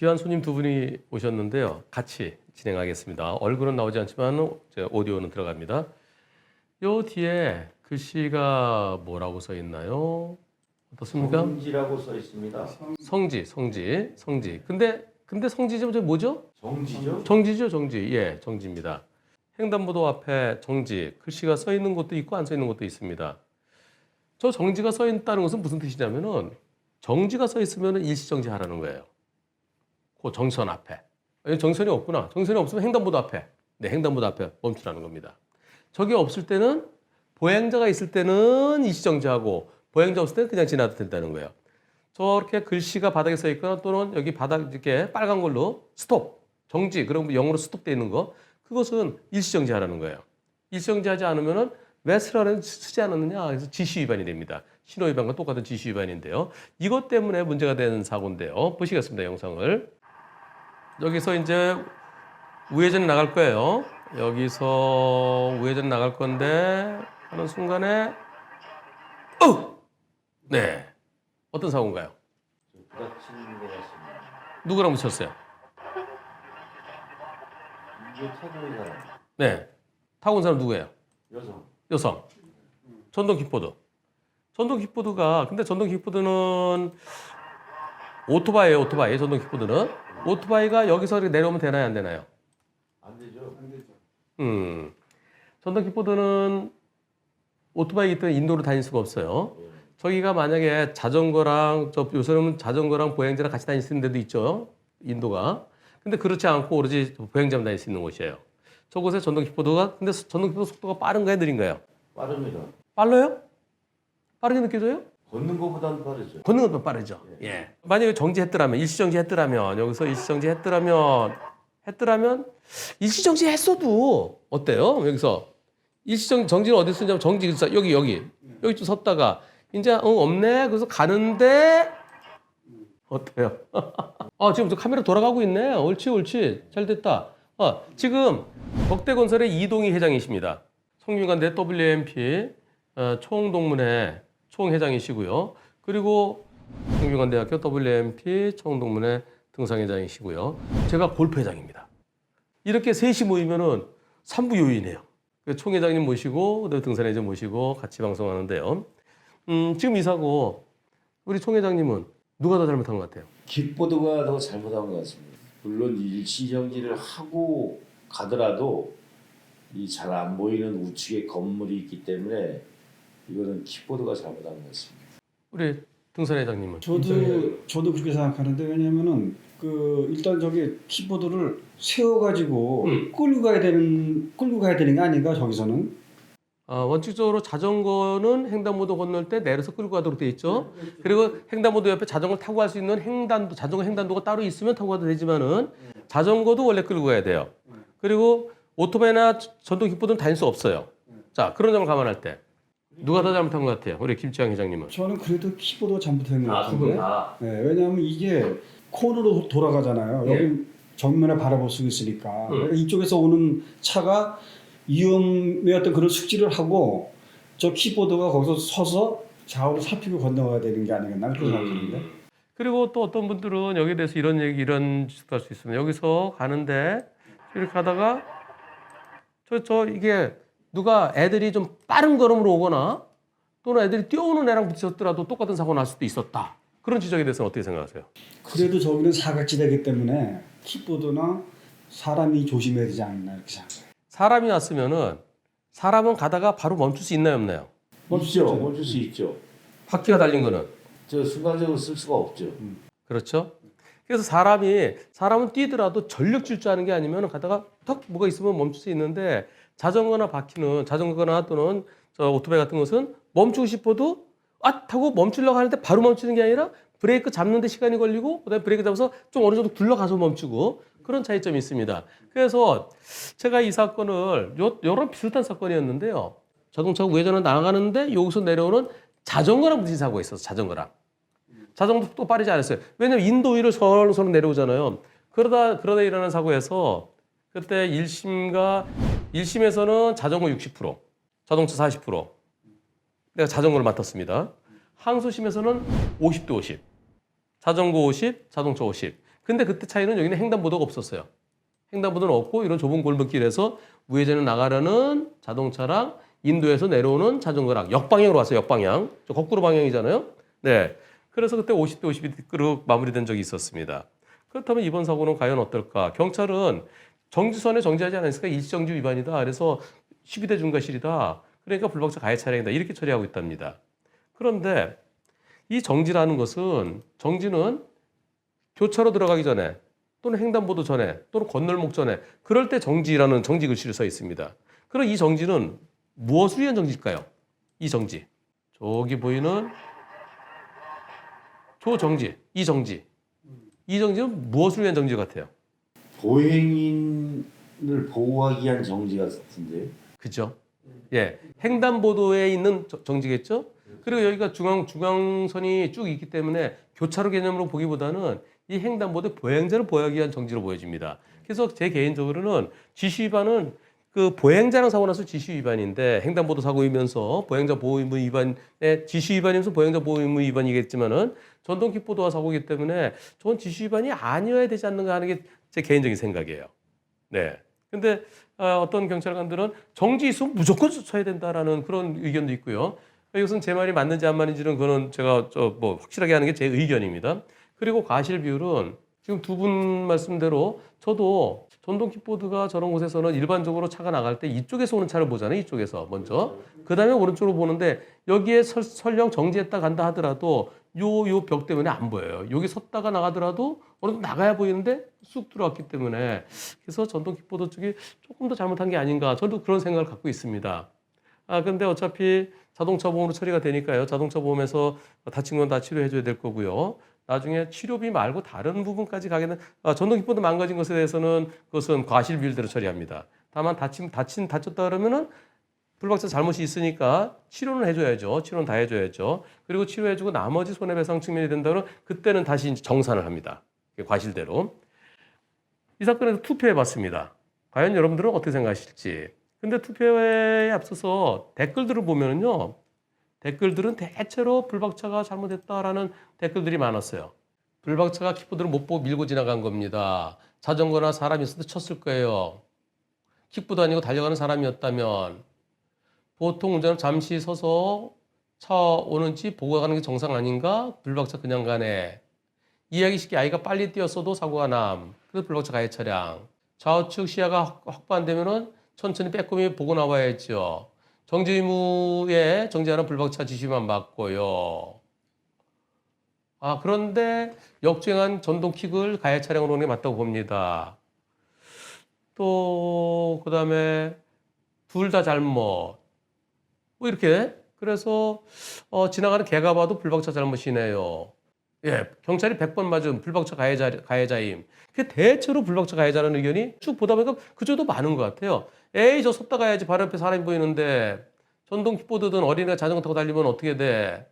귀한 손님 두 분이 오셨는데요. 같이 진행하겠습니다. 얼굴은 나오지 않지만 오디오는 들어갑니다. 요 뒤에 글씨가 뭐라고 써 있나요? 어떻습니까? 성지라고 써 있습니다. 성지. 근데 성지죠? 저 뭐죠? 정지죠? 정지죠, 정지. 예, 정지입니다. 횡단보도 앞에 정지, 글씨가 써 있는 곳도 있고 안 써 있는 곳도 있습니다. 저 정지가 써 있다는 것은 무슨 뜻이냐면은 정지가 써 있으면 일시정지 하라는 거예요. 그 정선 앞에. 정선이 없구나. 정선이 없으면 횡단보도 앞에. 네, 횡단보도 앞에 멈추라는 겁니다. 저게 없을 때는 보행자가 있을 때는 일시정지하고 보행자 없을 때는 그냥 지나도 된다는 거예요. 저렇게 글씨가 바닥에 써 있거나 또는 여기 바닥 이렇게 빨간 걸로 스톱, 정지, 그럼 영어로 스톱되어 있는 거 그것은 일시정지 하라는 거예요. 일시정지하지 않으면은 왜 쓰지 않았느냐? 그래서 지시 위반이 됩니다. 신호 위반과 똑같은 지시 위반인데요. 이것 때문에 문제가 되는 사고인데요. 보시겠습니다, 영상을. 여기서 이제 우회전 나갈 거예요. 여기서 우회전 나갈 건데 하는 순간에 네. 어떤 사고인가요? 부닥치는 것 같습니다. 누구랑 붙였어요? 이게 타고인 사람. 네. 타고 온 사람 누구예요? 여성. 전동 킥보드. 근데 전동 킥보드는 오토바이예요, 오토바이. 전동 킥보드는. 오토바이가 여기서 이렇게 내려오면 되나요, 안 되나요? 안 되죠. 전동 킥보드는 오토바이이기 때문에 인도로 다닐 수가 없어요. 저기가 만약에 자전거랑 요새는 자전거랑 보행자랑 같이 다닐 수 있는 데도 있죠. 인도가. 근데 그렇지 않고 오로지 보행자만 다닐 수 있는 곳이에요. 저곳에 전동 킥보드가 근데 전동 킥보드 속도가 빠른가요, 느린가요? 빠릅니다. 빨라요? 빠르게 느껴져요? 걷는 것보다는 빠르죠. 걷는 것도 빠르죠. 예. 만약에 정지했더라면, 일시정지했더라면, 여기서 일시정지했더라면, 일시정지했어도 어때요? 여기서 정지는 어디 쓰냐면 정지 여기 좀 섰다가 이제 없네. 그래서 가는데 어때요? 지금 저 카메라 돌아가고 있네. 옳지. 잘 됐다. 지금 덕대건설의 이동희 회장이십니다. 성균관대 WMP 총동문회 총회장이시고요. 그리고 성균관대학교 WMP 총동문회 등상회장이시고요. 제가 골프회장입니다. 이렇게 셋이 모이면은 3부 요인이에요. 총회장님 모시고 등산회장 모시고 같이 방송하는데요. 지금 이 사고 우리 총회장님은 누가 더 잘못한 것 같아요? 킥보드가 더 잘못한 것 같습니다. 물론 일시정지를 하고 가더라도 이 잘 안 보이는 우측에 건물이 있기 때문에 이거는 킥보드가 잘못한 것 같습니다. 우리 등산회장님은? 저도 그렇게 생각하는데 왜냐면은 일단 저기 킥보드를 세워가지고 끌고 가야 되는 게 아닌가 저기서는. 원칙적으로 자전거는 횡단보도 건널 때 내려서 끌고 가도록 돼 있죠. 그리고 횡단보도 옆에 자전거를 타고 갈 수 있는 자전거 횡단도가 따로 있으면 타고 가도 되지만은 자전거도 원래 끌고 가야 돼요. 그리고 오토바이나 전동 킥보드는 다닐 수 없어요. 자, 그런 점을 감안할 때 누가 더 잘못한 것 같아요? 우리 김지영 회장님은? 저는 그래도 킥보드가 잘못한 것 두 분 같은데. 다. 네, 왜냐하면 이게 코너로 돌아가잖아요. 예. 여기 정면에 바라볼 수 있으니까. 그러니까 이쪽에서 오는 차가 위험의 어떤 그런 숙지를 하고 저 킥보드가 거기서 서서 좌우로 살피고 건너가야 되는 게 아니겠나 그렇게 생각하는데. 그리고 또 어떤 분들은 여기에 대해서 이런 짓도 할 수 있습니다. 여기서 가는데 이렇게 가다가 이게 누가 애들이 좀 빠른 걸음으로 오거나 또는 애들이 뛰어오는 애랑 부딪혔더라도 똑같은 사고 날 수도 있었다. 그런 지적에 대해서는 어떻게 생각하세요? 그래도 저기는 사각지대이기 때문에 킥보드나 사람이 조심해야 되지 않나 이렇게 생각해요. 사람이 왔으면은 사람은 가다가 바로 멈출 수 있나요, 없나요? 멈출 수 있죠. 바퀴가 달린 거는. 저 순간적으로 쓸 수가 없죠. 그렇죠? 그래서 사람은 뛰더라도 전력 질주하는 게 아니면 가다가 턱 뭐가 있으면 멈출 수 있는데 자전거나 또는 오토바이 같은 것은 멈추고 싶어도 하고 멈추려고 하는데 바로 멈추는 게 아니라 브레이크 잡는 데 시간이 걸리고 그다음에 브레이크 잡아서 좀 어느 정도 굴러가서 멈추고 그런 차이점이 있습니다. 그래서 제가 이 사건을 여러 비슷한 사건이었는데요. 자동차가 우회전을 나가는데 여기서 내려오는 자전거랑 부딪힌 사고가 있었어요. 자전거도 속도 빠르지 않았어요. 왜냐면 인도 위를 서렁서렁 내려오잖아요. 그러다 일어난 사고에서 그때 1심에서는 자전거 60%, 자동차 40%. 내가 자전거를 맡았습니다. 항소심에서는 50대 50. 자전거 50, 자동차 50. 근데 그때 차이는 여기는 횡단보도가 없었어요. 횡단보도는 없고 이런 좁은 골목길에서 우회전을 나가려는 자동차랑 인도에서 내려오는 자전거랑 역방향으로 왔어요. 역방향. 저 거꾸로 방향이잖아요. 네. 그래서 그때 50대 50으로 마무리된 적이 있었습니다. 그렇다면 이번 사고는 과연 어떨까? 경찰은 정지선에 정지하지 않았으니까 일시정지 위반이다. 그래서 12대 중과실이다. 그러니까 불박차 가해 차량이다. 이렇게 처리하고 있답니다. 그런데 이 정지라는 것은 정지는 교차로 들어가기 전에 또는 횡단보도 전에 또는 건널목 전에 그럴 때 정지라는 정지 글씨를 써 있습니다. 그럼 이 정지는 무엇을 위한 정지일까요? 이 정지. 저기 보이는 조정지, 이 정지. 이 정지는 무엇을 위한 정지 같아요? 보행인을 보호하기 위한 정지 같은데요. 그죠? 예. 횡단보도에 있는 정지겠죠? 그리고 여기가 중앙선이 쭉 있기 때문에 교차로 개념으로 보기보다는 이 횡단보도 보행자를 보호하기 위한 정지로 보여집니다. 그래서 제 개인적으로는 지시 위반은 그 보행자랑 사고 나서 지시 위반인데 횡단보도 사고이면서 보행자 보호 의무 위반의 지시 위반이면서 보행자 보호 의무 위반이겠지만은 전동 킥보드와 사고이기 때문에 저건 지시 위반이 아니어야 되지 않는가 하는 게 제 개인적인 생각이에요. 네. 근데 어떤 경찰관들은 정지 있으면 무조건 쳐야 된다라는 그런 의견도 있고요. 이것은 제 말이 맞는지 안 맞는지는 그거는 제가 뭐 확실하게 하는 게 제 의견입니다. 그리고 과실 비율은 지금 두 분 말씀대로 저도 전동 킥보드가 저런 곳에서는 일반적으로 차가 나갈 때 이쪽에서 오는 차를 보잖아요. 이쪽에서 먼저. 그 다음에 오른쪽으로 보는데 여기에 설령 정지했다 간다 하더라도 요 벽 때문에 안 보여요. 여기 섰다가 나가더라도 어느 정도 나가야 보이는데 쑥 들어왔기 때문에 그래서 전동 킥보드 쪽이 조금 더 잘못한 게 아닌가 저도 그런 생각을 갖고 있습니다. 근데 어차피 자동차 보험으로 처리가 되니까요. 자동차 보험에서 다친 건 다 치료해줘야 될 거고요. 나중에 치료비 말고 다른 부분까지 가게 된 전동 킥보드 망가진 것에 대해서는 그것은 과실 비율대로 처리합니다. 다만 다쳤다 그러면은 불박차 잘못이 있으니까 치료는 해줘야죠. 치료는 다 해줘야죠. 그리고 치료해주고 나머지 손해배상 측면이 된다면 그때는 다시 이제 정산을 합니다. 과실대로. 이 사건에서 투표해봤습니다. 과연 여러분들은 어떻게 생각하실지. 근데 투표에 앞서서 댓글들을 보면은요. 댓글들은 대체로 불박차가 잘못했다라는 댓글들이 많았어요. 불박차가 킥보드를 못 보고 밀고 지나간 겁니다. 자전거나 사람이 있어도 쳤을 거예요. 킥보드 아니고 달려가는 사람이었다면 보통 운전은 잠시 서서 차 오는지 보고 가는 게 정상 아닌가? 불박차 그냥 가네. 이해하기 쉽게 아이가 빨리 뛰었어도 사고가 남. 그래서 불박차 가해 차량. 좌우측 시야가 확보 안 되면은 천천히 빼꼼히 보고 나와야죠. 정지 의무에 정지하는 불박차 지시만 받고요. 그런데 역주행한 전동킥을 가해 차량으로 오는 게 맞다고 봅니다. 또 그다음에 둘 다 잘못. 뭐 이렇게 그래서 지나가는 개가 봐도 불박차 잘못이네요. 예, 경찰이 100번 맞은 불박차 가해자임. 그게 대체로 불박차 가해자라는 의견이 쭉 보다 보니까 그쪽도 많은 것 같아요. 에이, 저 섰다 가야지. 바로 옆에 사람이 보이는데 전동 킥보드든 어린이가 자전거 타고 달리면 어떻게 돼?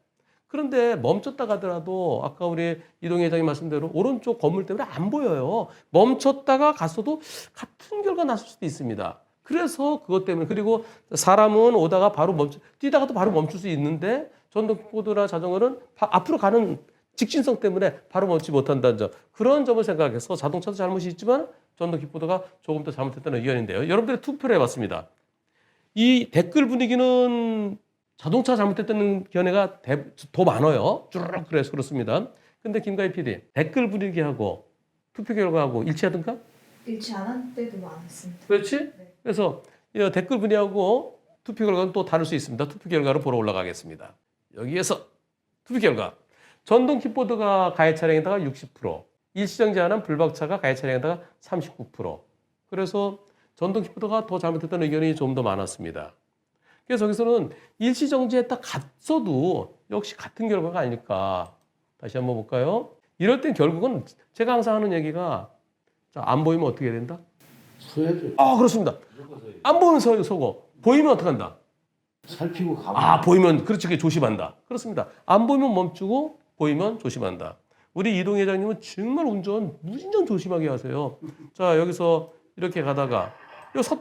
그런데 멈췄다 가더라도 아까 우리 이동희 회장님 말씀대로 오른쪽 건물 때문에 안 보여요. 멈췄다가 갔어도 같은 결과 났을 수도 있습니다. 그래서 그것 때문에 그리고 사람은 오다가 바로 뛰다가도 바로 멈출 수 있는데 전동 킥보드나 자전거는 앞으로 가는 직진성 때문에 바로 멈추지 못한다는 점. 그런 점을 생각해서 자동차도 잘못이 있지만 전동 킥보드가 조금 더 잘못했다는 의견인데요. 여러분들이 투표를 해봤습니다. 이 댓글 분위기는 자동차 잘못했다는 견해가 더 많아요. 쭈르륵 그래서 그렇습니다. 근데 김가희 PD, 댓글 분위기하고 투표 결과하고 일치하던가? 일치 안 한 때도 많았습니다. 그렇지? 네. 그래서 이 댓글 분위기하고 투표 결과는 또 다를 수 있습니다. 투표 결과를 보러 올라가겠습니다. 여기에서 투표 결과. 전동 킥보드가 가해 차량에다가 60%, 일시정지하는 불박차가 가해 차량에다가 39%. 그래서 전동 킥보드가 더 잘못했다는 의견이 좀 더 많았습니다. 그래서 여기서는 일시정지했다 갔어도 역시 같은 결과가 아닐까. 다시 한번 볼까요? 이럴 땐 결국은 제가 항상 하는 얘기가 안 보이면 어떻게 해야 된다? 서야죠. 그렇습니다. 안 보이면 서고 보이면 어떻게 한다? 살피고 가면. 보이면 그렇지 조심한다. 그렇습니다. 안 보이면 멈추고 보이면 조심한다. 우리 이동 회장님은 정말 무진장 조심하게 하세요. 자, 여기서 이렇게 가다가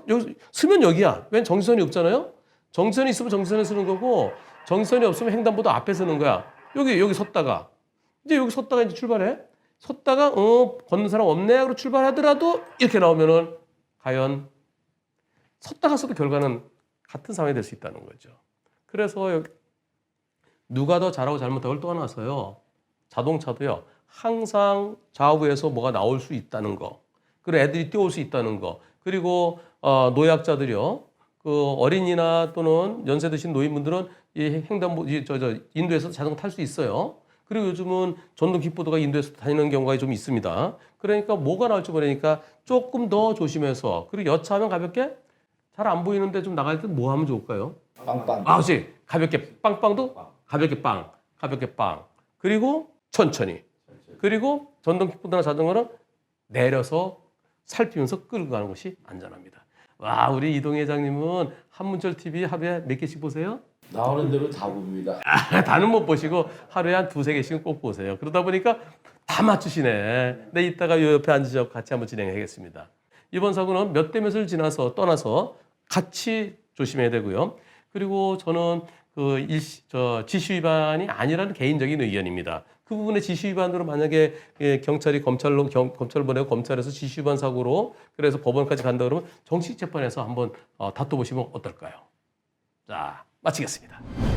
여기 쓰면 여기야. 웬 정지선이 없잖아요. 정지선이 있으면 정지선에 쓰는 거고 정지선이 없으면 횡단보도 앞에 쓰는 거야. 여기 섰다가 이제 출발해. 섰다가 걷는 사람 없네 하고 출발하더라도 이렇게 나오면은 과연 섰다가 서도 결과는 같은 상황이 될 수 있다는 거죠. 그래서 누가 더 잘하고 잘못하고를 떠나서요. 자동차도요. 항상 좌우에서 뭐가 나올 수 있다는 거. 그리고 애들이 뛰어올 수 있다는 거. 그리고 노약자들이요. 그 어린이나 또는 연세 드신 노인분들은 이 인도에서 자전거 탈 수 있어요. 그리고 요즘은 전동 킥보드가 인도에서 다니는 경우가 좀 있습니다. 그러니까 뭐가 나올지 모르니까 조금 더 조심해서 그리고 여차하면 가볍게 잘 안 보이는데 좀 나갈 때 뭐 하면 좋을까요? 빵빵. 그렇지. 가볍게 빵빵도 가볍게 가볍게 빵. 그리고 천천히. 그리고 전동 킥보드나 자전거는 내려서 살피면서 끌고 가는 것이 안전합니다. 와, 우리 이동희 회장님은 한문철 TV 하루에 몇 개씩 보세요? 나오는 대로 다 봅니다. 다는 못 보시고 하루에 한 두세 개씩은 꼭 보세요. 그러다 보니까 다 맞추시네. 네, 이따가 요 옆에 앉으셔서 같이 한번 진행하겠습니다. 이번 사고는 몇 대 몇을 떠나서 같이 조심해야 되고요. 그리고 저는 지시 위반이 아니라는 개인적인 의견입니다. 그 부분에 지시 위반으로 만약에 경찰이 검찰을 보내고 검찰에서 지시 위반 사고로 그래서 법원까지 간다 그러면 정식 재판에서 한번 다퉈보시면 어떨까요? 자, 마치겠습니다.